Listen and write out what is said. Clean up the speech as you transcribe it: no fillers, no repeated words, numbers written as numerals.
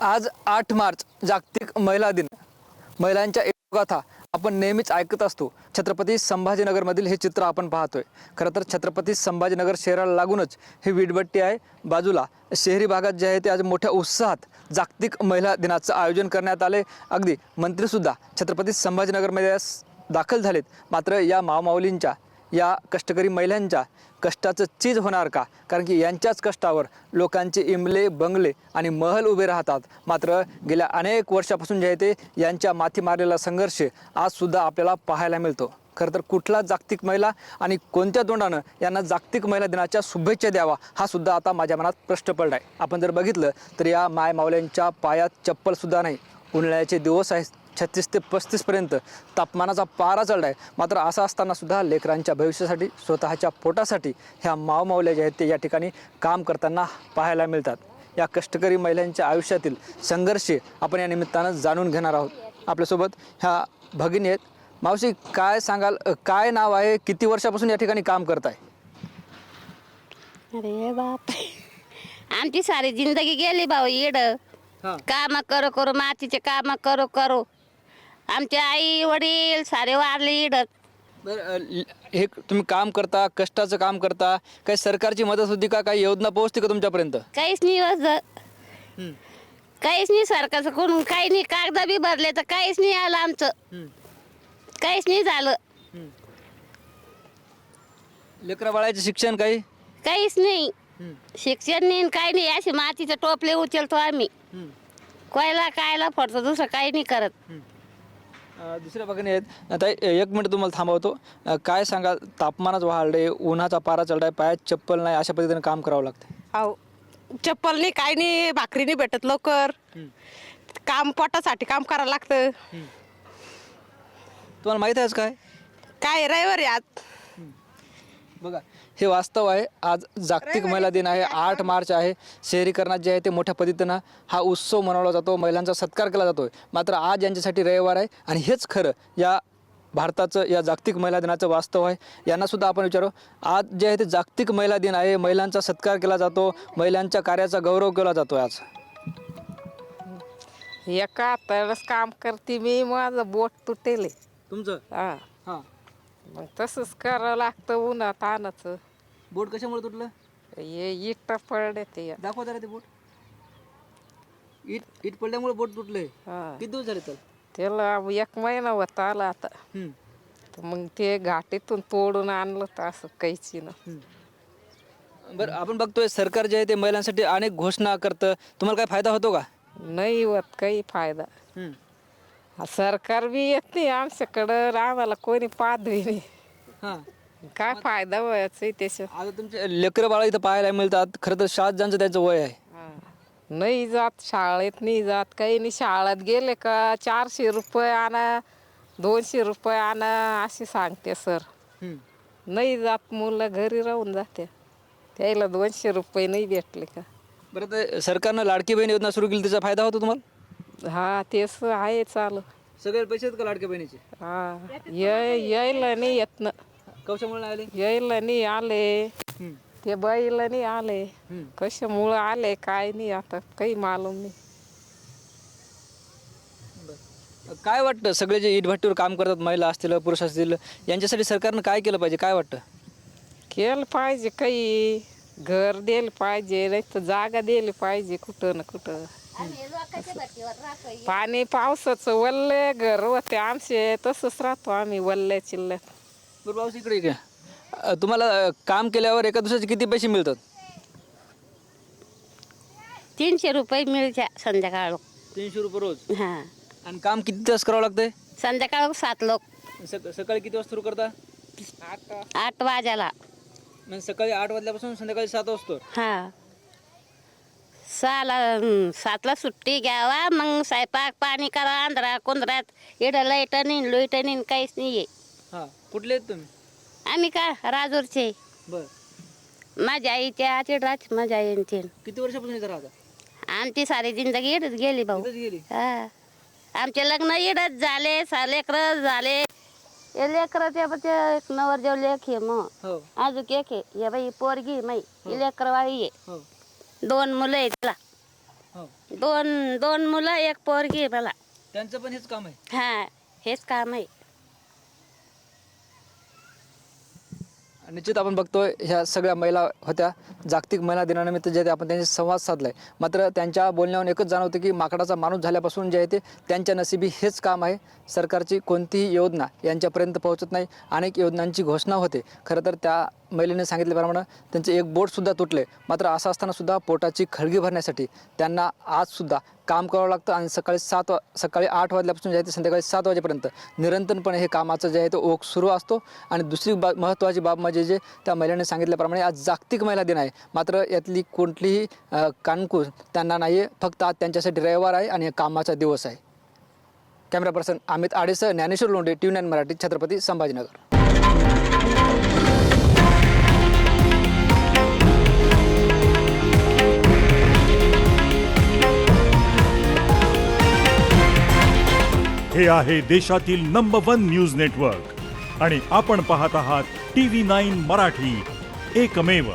आज 8 मार्च जागतिक महिला दिन. महिलांच्या गाथा आपण नेहमीच ऐकत असतो. छत्रपती संभाजीनगरमधील हे चित्र आपण पाहतोय. खरं तर छत्रपती संभाजीनगर शहराला लागूनच ही वीटभट्टी आहे. बाजूला शहरी भागात जे आहे ते आज मोठ्या उत्साहात जागतिक महिला दिनाचं आयोजन करण्यात आले. अगदी मंत्रीसुद्धा छत्रपती संभाजीनगरमध्ये दाखल झालेत. मात्र या मावमाऊलींच्या, या कष्टकरी महिलांच्या कष्टाचं चीज होणार का? कारण की यांच्याच कष्टावर लोकांचे इमले, बंगले आणि महल उभे राहतात. मात्र गेल्या अनेक वर्षापासून जे आहे ते यांच्या माथी मारलेला संघर्ष आजसुद्धा आपल्याला पाहायला मिळतो. खरं तर कुठला जागतिक महिला आणि कोणत्या तोंडानं यांना जागतिक महिला दिनाच्या शुभेच्छा द्यावा हा सुद्धा आता माझ्या मनात प्रश्न पडला आहे. आपण जर बघितलं तर या मायमाऊल्यांच्या पायात चप्पलसुद्धा नाही. उन्हाळ्याचे दिवस आहेत, 36 ते 35पर्यंत तापमानाचा पारा चढला आहे. मात्र असं असताना सुद्धा लेकरांच्या भविष्यासाठी, स्वतःच्या पोटासाठी ह्या मावमाऊल्या ज्या आहेत ते या ठिकाणी काम करताना पाहायला मिळतात. या कष्टकरी महिलांच्या आयुष्यातील संघर्ष आपण या निमित्तानं जाणून घेणार आहोत. आपल्यासोबत ह्या भगिनी आहेत. मावशी, काय सांगाल, काय नाव आहे, किती वर्षापासून या ठिकाणी काम करताय? अरे बाप, आमची सारी जिंदगी गेली भाऊ येड. काम करो करो, मातीचे काम करो करो. आमचे आई वडील सारे वारले इड. हे तुम्ही काम करता, कष्टाचं काम करता, काही सरकारची मदत होती का? काही योजना पोहोचते का तुमच्यापर्यंत? काहीच नाही काहीच नाही सरकारचं कोण, काही नाही. कागद बी भरले तर काहीच नाही आलं आमचं. काहीच नाही झालं. लेकरा बाळाचे शिक्षण काहीच नाही. शिक्षण नाही, काही नाही. असे मातीचे टोपले उचलतो आम्ही. कोयला कायला फडतो, दुसरं काही नाही करत. दुसऱ्या भागाने आहेत. आता 1 मिनिट तुम्हाला थांबवतो. काय सांगाल, तापमानाच वाढले, उन्हाचा पारा चढलाय, पायात चप्पल नाही, अशा पद्धतीने काम करावं लागतं? अहो, चप्पल नाही, काही नाही, भाकरी नाही भेटत लवकर. काम पोटासाठी काम करावं लागतं. तुम्हाला माहीत आहेच काय रविवारी आज बघा, हे वास्तव आहे. आज जागतिक महिला दिन आहे, 8 मार्च आहे. शहरीकरणात जे आहे ते मोठ्या पद्धतीनं हा उत्सव मनवला जातो, महिलांचा सत्कार केला जातो. मात्र आज यांच्यासाठी रविवार आहे आणि हेच खरं या भारताचं, या जागतिक महिला दिनाचं वास्तव आहे. यांनासुद्धा आपण विचारू, आज जे आहे ते जागतिक महिला दिन आहे, महिलांचा सत्कार केला जातो, महिलांच्या कार्याचा गौरव केला जातो. आज एका तरच काम करते मी, माझं बोट तुटेल. तुमचं? हा, हां. मग तसंच करावं लागतं उन्हात आणायचं. बोट कशामुळे तुटलं? ये इट पडले ते. दाखवा जरा ते बोट. इट पडल्यामुळे बोट तुटले. हा, किती दिवस झाले तर? त्याला 1 महिना होता आला आता. तर मग ते घाटीतून तोडून आणलं तर असं काहीच ना. बरं, आपण बघतोय सरकार जे आहे ते महिलांसाठी अनेक घोषणा करतं. तुम्हाला काय फायदा होतो का? नाही होत काही फायदा. सरकार बी येत नाही आमच्याकडं, आम्हाला कोणी पाहतही नाही. हां. काय फायदा व्हायचा त्याच्या. आता तुमचे लेकरं बाळा इथं पाहायला मिळतात. खरं तर शाळेत ज्यांचं त्याचं वय आहे, नाही जात शाळेत, नाही जात काही नाही. शाळेत गेले का 400 रुपये आणा, 200 रुपये आणा असे सांगते सर. नाही जात, मुलं घरी राहून जाते. त्याला 200 रुपये नाही भेटले का. बरं, तर सरकारनं लाडकी बहीण योजना सुरू केली, त्याचा फायदा होतो तुम्हाला? हा, तेच आहे चालू. सगळे पैसे आहेत का लाडक्या बहिणीचे? हा, यायला नाही येत ना. कशामुळे आले? यायला नाही आले, ते बाईला नाही आले. कशामुळं आले काय नाही, आता काही मालूम नाही. काय वाटतं, सगळे जे इटभट्टीवर काम करतात, महिला असतील, पुरुष असतील, यांच्यासाठी सरकारनं काय केलं पाहिजे? काय वाटतं? केलं पाहिजे, काही घर दिलं पाहिजे, नाही तर जागा दिली पाहिजे कुठं ना कुठं. पाणी पावसाचं वल्ले घर होते आमचे, तसंच राहतो आम्ही वल्ल्या चिल्ल्यात. बरं पाऊस इकडे का, तुम्हाला काम केल्यावर एका दिवसाचे किती पैसे मिळतात? 300 रुपये मिळत्या संध्याकाळ. 300 रुपये रोज. हा, आणि काम किती तास करावं लागतंय? संध्याकाळ 7 लोक. सकाळी किती वाजता सुरू करता? 8 वाजायला. म्हणजे सकाळी 8 वाजल्यापासून संध्याकाळी 7 वाजता? हा, 7ला सुट्टी घ्यावा, मग स्वयंपाक पाणी करा आंध्रा कोंद्रात. इडं लाईट नाही, लोईट नाही, काहीच नाही आहे. हां. कुठले आहेत तुम्ही? आम्ही का राजूरचे. बरं. माझ्या आईच्या चिडराच, माझ्या आईची. किती वर्षापासून इथं राहता? आमची सारी जिंदगी इडच गेली भाऊ. इथंच गेली? हा, आमचे लग्न इडच झाले, लेकरं झाले. हे लेकराचे एक नवरदेव लेख आहे, मग हो. अजून एक आहे. हे बाई पोरगी माई, ही लेकरवाळी आहे. हो. 2 मुलं आहेत तिला. दोन मुलं एक पोरगी आहे मला. त्यांचं पण हेच काम आहे. हा, हेच काम आहे. निश्चित आपण बघतोय ह्या सगळ्या महिला होत्या. जागतिक महिला दिनानिमित्त जे आहे ते आपण त्यांची संवाद साधलाय. मात्र त्यांच्या बोलण्यावरून एकच जाणवतं की माकडाचा माणूस झाल्यापासून जे आहे ते त्यांच्या नशिबी हेच काम आहे. सरकारची कोणतीही योजना यांच्यापर्यंत पोहोचत नाही. अनेक योजनांची घोषणा होते. खरं तर त्या महिलेने सांगितल्याप्रमाणे त्यांचे एक बोटसुद्धा तुटले. मात्र असं असतानासुद्धा पोटाची खळगी भरण्यासाठी त्यांना आजसुद्धा काम करावं लागतं आणि सकाळी 8 वाजल्यापासून जे आहे ते संध्याकाळी 7 वाजेपर्यंत निरंतरपणे हे कामाचं जे आहे ते ओघ सुरू असतो. आणि दुसरी महत्त्वाची बाब म्हणजे जे त्या महिलेने सांगितल्याप्रमाणे आज जागतिक महिला दिन आहे. मात्र यातली कुठलीही कानकूस त्यांना नाही आहे. फक्त आज त्यांच्यासाठी रविवार आहे आणि कामाचा दिवस आहे. कॅमेरा पर्सन अमित आडेसह ज्ञानेश्वर लोंढे, TV9 मराठी, छत्रपती संभाजीनगर. हे आहे देशातील नंबर 1 न्यूज नेटवर्क आणि आपण पाहत आहात TV9 मराठी, एकमेव.